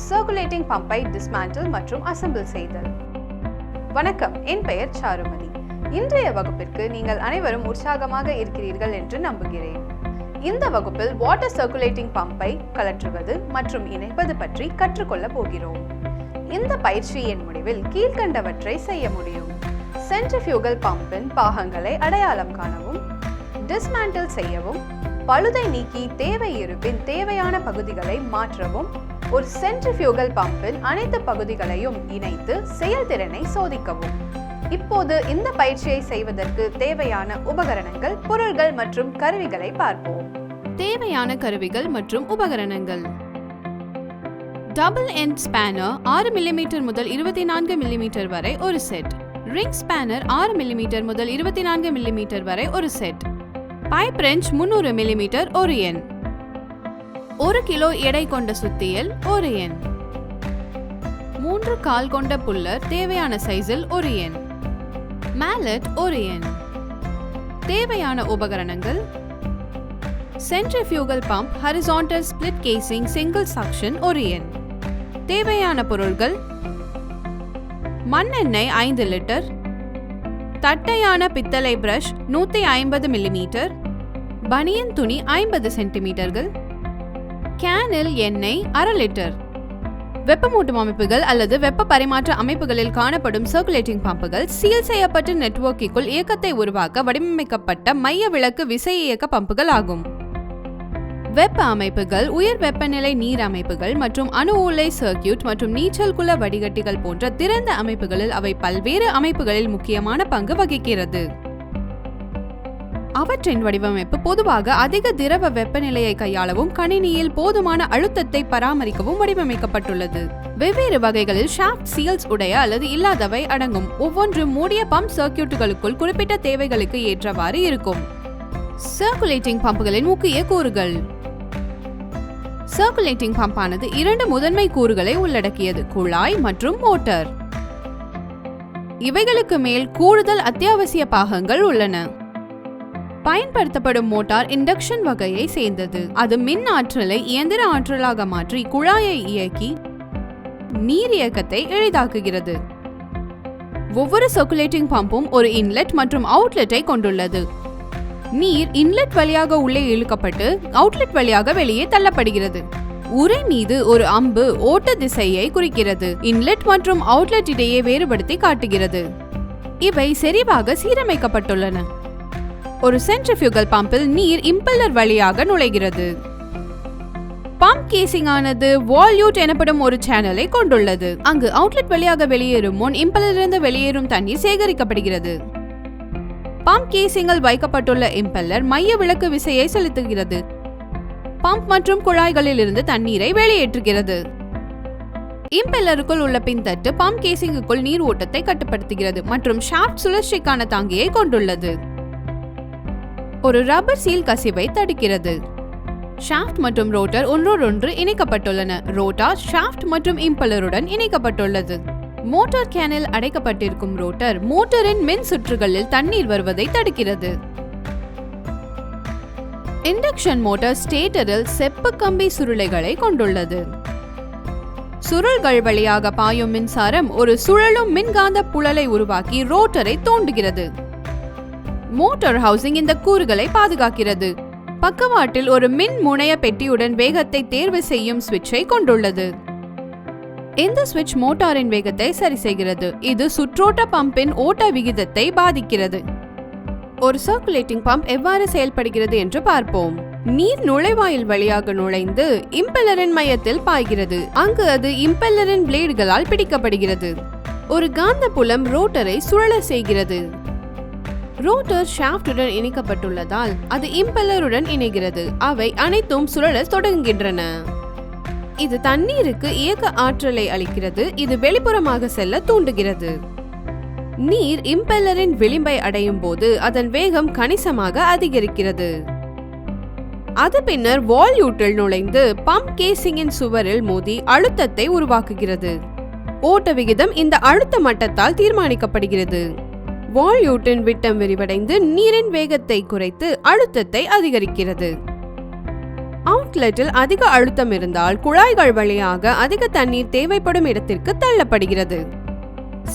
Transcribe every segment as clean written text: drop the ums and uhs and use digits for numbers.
Circulating பம்பை dismantle மற்றும் assemble செய்தல். வணக்கம், என் பெயர் சாருமதி. இன்றைய வகுப்பிற்கு நீங்கள் அனைவரும் உற்சாகமாக இருக்கிறீர்கள் என்று நம்புகிறேன். இந்த வகுப்பில் வாட்டர் சர்க்குலேட்டிங் பம்பை கழற்றுவது மற்றும் இணைப்பது பற்றி கற்றுக்கொள்ள போகிறோம். இந்த பயிற்சியின் முடிவில் கீழ்கண்டவற்றை செய்ய முடியும். சென்ட்ரிஃபியூகல் பம்பின் பாகங்களை அடையாளம் காணவும், டிஸ்மேண்டில் செய்யவும், பழுதை நீக்கி தேவை இருப்பின் தேவையான பகுதிகளை மாற்றவும், ஒரு சென்ட்ரிஃபியூகல் பம்பின் அனைத்து பகுதிகளையும் இணைத்து செயல்திறனை சோதிக்கவும். இப்போது இந்த பயிற்சியை செய்வதற்கு தேவையான உபகரணங்கள், பொருள்கள் மற்றும் கருவிகளை பார்ப்போம். தேவையான கருவிகள் மற்றும் உபகரணங்கள்: டபுள் எண்ட் ஸ்பேனர் 6 mm முதல் 24 mm வரை ஒரு செட். ரிங் ஸ்பேனர் 6 mm முதல் 24 mm வரை ஒரு செட். பைப் ரெஞ்ச் 300 mm ஒரு எண். 1 கிலோ எடை கொண்ட சுத்தியல் ஒரு எண். 3 கால் கொண்ட புல்லர் தேவையான சைஸில் ஒரு எண். மேலட் ஒரு எண். தேவையான உபகரணங்கள்: சென்ட்ரிஃபியூகல் பம்ப் ஹரிசாண்டல் ஸ்பிளிட் கேசிங் சிங்கிள் சக்ஷன் ஒரு எண். தேவையான பொருள்கள்: மண்ணெண்ணெய் 5 லிட்டர், தட்டையான பித்தளை பிரஷ் 150 mm, பனியன் துணி 50 சென்டிமீட்டர்கள், கேனில் எண்ணெய் 1/2 லிட்டர். வெப்பமூட்டும் அமைப்புகள் அல்லது வெப்ப பரிமாற்ற அமைப்புகளில் காணப்படும் சர்க்குலேட்டிங் பம்புகள் சீல் செய்யப்பட்ட நெட்வொர்க்கிற்குள் இயக்கத்தை உருவாக்க வடிவமைக்கப்பட்ட மைய விளக்கு விசை இயக்க பம்புகள் ஆகும். வெப்ப அமைப்புகள் உயர் வெப்பநிலை நீர் அமைப்புகள் மற்றும் அணு உலை சர்க்கியூட் மற்றும் நீச்சல் குள வடிகட்டிகள் போன்ற திறந்த அமைப்புகளில் அவை பல்வேறு அமைப்புகளில் முக்கியமான பங்கு வகிக்கிறது. அவற்றின் வடிவமைப்பு பொதுவாக அதிக திரவ வெப்பநிலையை கையாளவும் கணினியில் போதுமான அழுத்தத்தை பராமரிக்கவும் வடிவமைக்கப்பட்டுள்ளது. வெவ்வேறு வகைகளில் ஷாஃப்ட் சீல்ஸ் உடைய அல்லது இல்லாதவை அடங்கும். ஒவ்வொன்று மூடிய பம்ப் சர்க்கியூட்டுகளுக்குள் குறிப்பிட்ட தேவைகளுக்கு ஏற்றவாறு இருக்கும். சர்க்குலேட்டிங் பம்புகளின் முக்கிய கூறுகள்: சர்க்குலேட்டிங் பம்பானது 2 முதன்மை கூறுகளை உள்ளடக்கியது: குழாய் மற்றும் மோட்டார். இவைகளுக்கு மேல் கூடுதல் அத்தியாவசிய பாகங்கள் உள்ளன. பயன்படுத்தப்படும் மோட்டார் இண்டக்ஷன் வகையை சேர்ந்தது. அது மின் ஆற்றலை இயந்திர ஆற்றலாக மாற்றி குழாயை இயக்கி நீர் இயக்கத்தை எளிதாக்குகிறது. ஒவ்வொரு சர்க்குலேட்டிங் பம்பும் ஒரு இன்லெட் மற்றும் அவுட்லெட்டை கொண்டுள்ளது. நீர் இன்லெட் வழியாக உள்ளே இழுக்கப்பட்டு அவுட்லெட் வழியாக வெளியே தள்ளப்படுகிறது. உறை மீது ஒரு அம்பு ஓட்ட திசையை குறிக்கிறது. இன்லெட் மற்றும் அவுட்லெட் இடையே வேறுபடுத்தி காட்டுகிறது. இவை செறிவாக சீரமைக்கப்பட்டுள்ளன. ஒரு சென்ட்ரிஃபியூகல் பம்பில் நீர் இம்பெல்லர் வழியாக நுழைகிறது. பம்ப் கேசிங் ஆனது வால்யூட் எனப்படும் ஒரு சேனலை கொண்டுள்ளது. அங்கு அவுட்லெட் வழியாக வெளியேறும் முன் இம்பெல்லரிலிருந்து வெளியேறும் தண்ணீர் சேகரிக்கப்படுகிறது. பம்ப் கேசிங்கில் வைக்கப்பட்டுள்ள இம்பெல்லர் மைய விளக்கு விசையை செலுத்துகிறது. பம்ப் மற்றும் குழாய்களில் இருந்து தண்ணீரை வெளியேற்றுகிறது. இம்பெல்லருக்குள் உள்ள பின்தட்டு பம்ப் கேசிங்குக்குள் நீர் ஓட்டத்தை கட்டுப்படுத்துகிறது மற்றும் ஷாஃப்ட் சுழற்சிக்கான தாங்கியை கொண்டுள்ளது. ஒரு ரப்பர் சீல் கசிவை தடுக்கிறது. ஷாஃப்ட் மற்றும் ரோட்டர் ஒன்றோடொன்று இணைக்கப்பட்டுள்ளன. ரோட்டார் ஷாஃப்ட் மற்றும் இம்பெல்லருடன் இணைக்கப்பட்டுள்ளது. மோட்டார் கேனில் அடைக்கப்பட்டிருக்கும் ரோட்டர் மோட்டரின் மின் சுற்றுகளில் தண்ணீர் வருவதை தடுக்கிறது. இண்டக்ஷன் மோட்டார் ஸ்டேட்டரில் செப்பு கம்பி சுருளைகளை கொண்டுள்ளது. சுருள்கள் வழியாக பாயும் மின்சாரம் ஒரு சுழலும் மின்காந்த புழலை உருவாக்கி ரோட்டரை தூண்டுகிறது. மோட்டார் ஹவுசிங் இந்த கூறுகளை பாதுகாக்கிறது. பக்கவாட்டில் ஒரு மின் முனைய பெட்டியுடன் வேகத்தை தேர்வு செய்யும் சுவிட்சை கொண்டுள்ளது. இந்த சுவிட்ச் மோட்டாரின் வேகத்தை சரி செய்கிறது. இது சுற்றோட்ட பம்பின் ஓட்ட விகிதத்தை பாதிக்கிறது. ஒரு சர்க்குலேட்டிங் பம்ப் எவ்வாறு செயல்படுகிறது என்று பார்ப்போம். நீர் நுழைவாயில் வழியாக நுழைந்து இம்பெல்லரின் மையத்தில் பாய்கிறது. அங்கு அது இம்பெல்லரின் பிளேடுகளால் பிடிக்கப்படுகிறது. ஒரு காந்த புலம் ரோட்டரை சுழல செய்கிறது. ரோட்டர் ஷாஃப்டுடன் இணைக்கப்பட்டுள்ளதால் அது இம்பெல்லருடன் இணைகிறது. அவை அனைத்தும் சுழல தொடங்குகின்றன. இது தண்ணீருக்கு இயக்க ஆற்றலை அளிக்கிறது. இது வெளிப்புறமாக செல்ல தூண்டுகிறது. நீர் இம்பெல்லரின் விளிம்பை அடையும் போது அதன் வேகம் கணிசமாக அதிகரிக்கிறது. அது பின்னர் வால்யூட்டில் நுழைந்து பம்ப் கேசிங்கின் சுவரில் மோதி அழுத்தத்தை உருவாக்குகிறது. ஓட்ட விகிதம் இந்த அழுத்த மட்டத்தால் தீர்மானிக்கப்படுகிறது. வால்யூட்டின் விட்டம் விரிவடைந்து நீரின் வேகத்தை குறைத்து அழுத்தத்தை அதிகரிக்கிறது. அவுட்லெட்டில் அதிக அழுத்தம் இருந்தால் குழாய்கள் வழியாக அதிக தண்ணீர் தேவைப்படும் இடத்திற்கு தள்ளப்படுகிறது.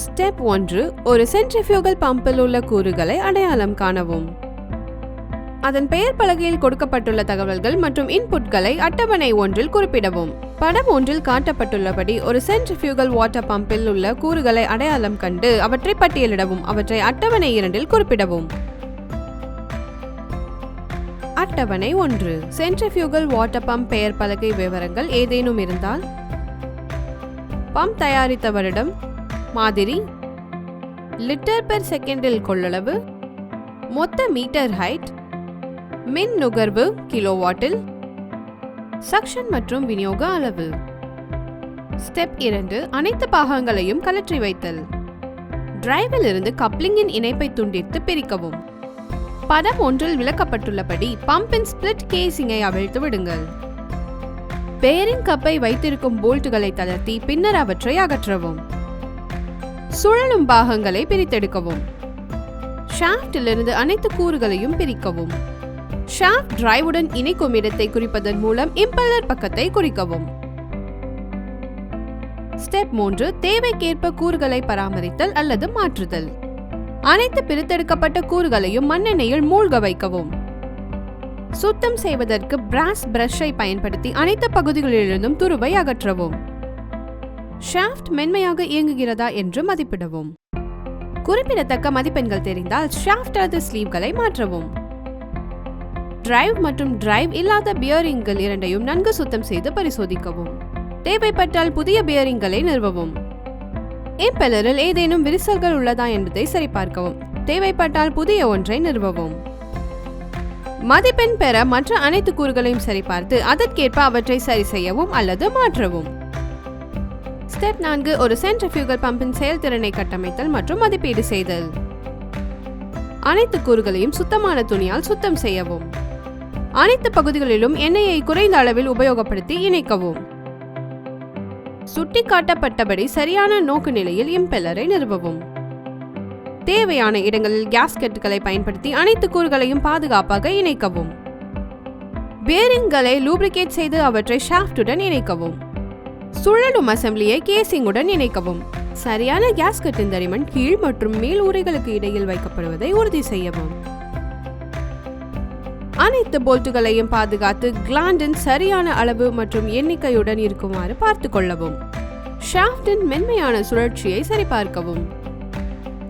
ஸ்டெப் 1. ஒரு சென்ட்ரிஃபியூகல் பம்பில் உள்ள கூறுகளை அடையாளம் காணவும். அதன் பெயர் பலகையில் கொடுக்கப்பட்டுள்ள தகவல்கள் மற்றும் இன்புட்களை அட்டவணை 1இல் குறிப்பிடவும். படம் 1இல் காட்டப்பட்டுள்ளபடி ஒரு சென்ட்ரிஃபியூகல் வாட்டர் பம்பில் உள்ள கூறுகளை அடையாளம் கண்டு அவற்றை பட்டியலிடவும். அவற்றை அட்டவணை 2இல் குறிப்பிடவும். அட்டவணை 1. சென்ட்ரிஃபியூகல் வாட்டர் பம்ப் பெயர் பலகை விவரங்கள் ஏதேனும் இருந்தால், பம்ப் தயாரித்த வருடம், மாதிரி, லிட்டர் பெர் செகண்டில் கொள்ளளவு, மொத்த மீட்டர் ஹைட், மின் நுகர்வு கிலோவாட்டில், சக்ஷன் மற்றும் விநியோக அளவு. ஸ்டெப் 2. அனைத்து பாகங்களையும் கலற்றி வைத்தல். டிரைவில் இருந்து கப்ளிங்கின் இணைப்பை துண்டித்து பிரிக்கவும். படம் 1இல் விளக்கப்பட்டுள்ளபடி பம்பின் ஸ்பிளிட் கேசிங்கை அவிழ்த்து விடுங்கள். பேரிங் கப்பை வைத்திருக்கும் போல்ட்டுகளை தளர்த்தி பின்னர் அவற்றை அகற்றவும். சுழலும் பாகங்களை பிரித்தெடுக்கவும். ஷாஃப்டிலிருந்து அனைத்து கூறுகளையும் பிரிக்கவும். ஷாஃப்ட் டிரைவுடன் இணைக்கும் இடத்தை குறிப்பதன் மூலம் இம்பெல்லர் பக்கத்தை குறிக்கவும். ஸ்டெப் 3. தேவைக்கேற்ப கூறுகளை பராமரித்தல் அல்லது மாற்றுதல். அனைத்து பிரித்தெடுக்கப்பட்ட கூறுகளையும் மண்ணெண்ணெயில் மூழ்க வைக்கவும். சுத்தம் செய்வதற்கு பிராஸ் பிரஷை பயன்படுத்தி அனைத்து பகுதிகளிலிருந்தும் துருவை அகற்றவும். ஷாஃப்ட் மென்மையாக இயங்குகிறதா என்று மதிப்பிடவும். குறிப்பிடத்தக்க மதிப்பெண்கள் தெரிந்தால் ஷாஃப்ட் அல்லது ஸ்லீவ்களை மாற்றவும். டிரைவ் மற்றும் டிரைவ் இல்லாத பியரிங்கள் இரண்டையும் நன்கு சுத்தம் செய்து பரிசோதிக்கவும். தேவைப்பட்டால் புதிய பியரிங்களை நிறுவவும். இம்பெல்லரில் ஏதேனும் விரிசல்கள் உள்ளதா என்பதை சரிபார்க்கவும். தேவைப்பட்டால் புதிய ஒன்றை நிறுவவும். மதிப்பெண் பெற மற்ற அனைத்து கூறுகளையும் சரிபார்த்து அதற்கேற்ப அவற்றை சரி செய்யவும் அல்லது மாற்றவும். ஸ்டெப் 4. ஒரு சென்ட்ரிஃபியூகல் பம்பின் செயல்திறனை கட்டமைத்தல் மற்றும் மதிப்பீடு செய்தல். அனைத்து கூறுகளையும் சுத்தமான துணியால் சுத்தம் செய்யவும். அனைத்து பகுதிகளிலும் எண்ணெயை குறைந்த அளவில் உபயோகப்படுத்தி இணைக்கவும். சுட்டிக்காட்டப்பட்டபடி சரியான நோக்கு நிலையில் இம்பெல்லரை நிறுவவும். தேவையான இடங்களில் கேஸ்கெட்டுகளை பயன்படுத்தி அனைத்து கூறுகளையும் பாதுகாப்பாக இணைக்கவும். பேரிங்களை லூப்ரிகேட் செய்து அவற்றை ஷாஃப்டுடன் இணைக்கவும். சுழலும் அசெம்பிளியை கேசிங்குடன் இணைக்கவும். சரியான கேஸ்கெட்டின் தடிமன் கீழ் மற்றும் மேல் உறைகளுக்கு இடையில் வைக்கப்படுவதை உறுதி செய்யவும். அனைத்து போல்ட்டுகளையும் பாதுகாத்து கிளாண்டின் சரியான அளவு மற்றும் எண்ணிக்கையுடன் இருக்குமாறு பார்த்துக் கொள்ளவும். ஷாஃப்டின் மென்மையான சுழற்சியை சரிபார்க்கவும்.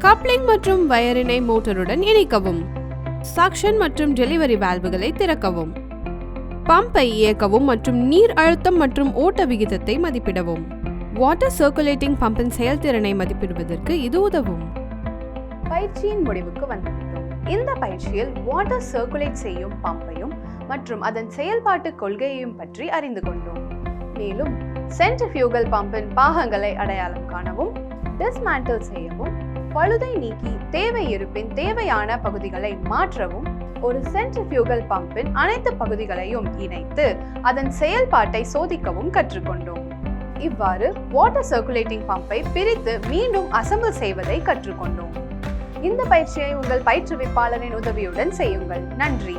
கப்ளிங் மற்றும் வயரினை மோட்டருடன் இணைக்கவும். சக்ஷன் மற்றும் டெலிவரி வால்வுகளை திறக்கவும். பம்பை இயக்கவும் மற்றும் நீர் அழுத்தம் மற்றும் ஓட்ட விகிதத்தை மதிப்பிடவும். வாட்டர் சர்க்குலேட்டிங் பம்பின் செயல்திறனை மதிப்பிடுவதற்கு இது உதவும். பயிற்சியின் முடிவுக்கு வந்துவிட்டோம். இந்த பயிற்சியில் வாட்டர் சர்க்குலேட் செய்யும் பம்பையும் மற்றும் அதன் செயல்பாட்டு கொள்கையையும் பற்றி அறிந்து கொண்டோம். மேலும் சென்ட்ரிஃபியூகல் பம்பின் பாகங்களை அடையாளம் காணவும், டிஸ்மேண்டில் செய்யவும், பழுதை நீக்கி தேவை இருப்பின் தேவையான பகுதிகளை மாற்றவும், ஒரு சென்ட்ரிஃபியூகல் பம்பின் அனைத்து பகுதிகளையும் இணைத்து அதன் செயல்பாட்டை சோதிக்கவும் கற்றுக்கொண்டோம். இவ்வாறு வாட்டர் சர்க்குலேட்டிங் பம்பை பிரித்து மீண்டும் அசெம்பிள் செய்வதை கற்றுக்கொண்டோம். இந்த பயிற்சியை உங்கள் பயிற்றுவிப்பாளரின் உதவியுடன் செய்யுங்கள். நன்றி.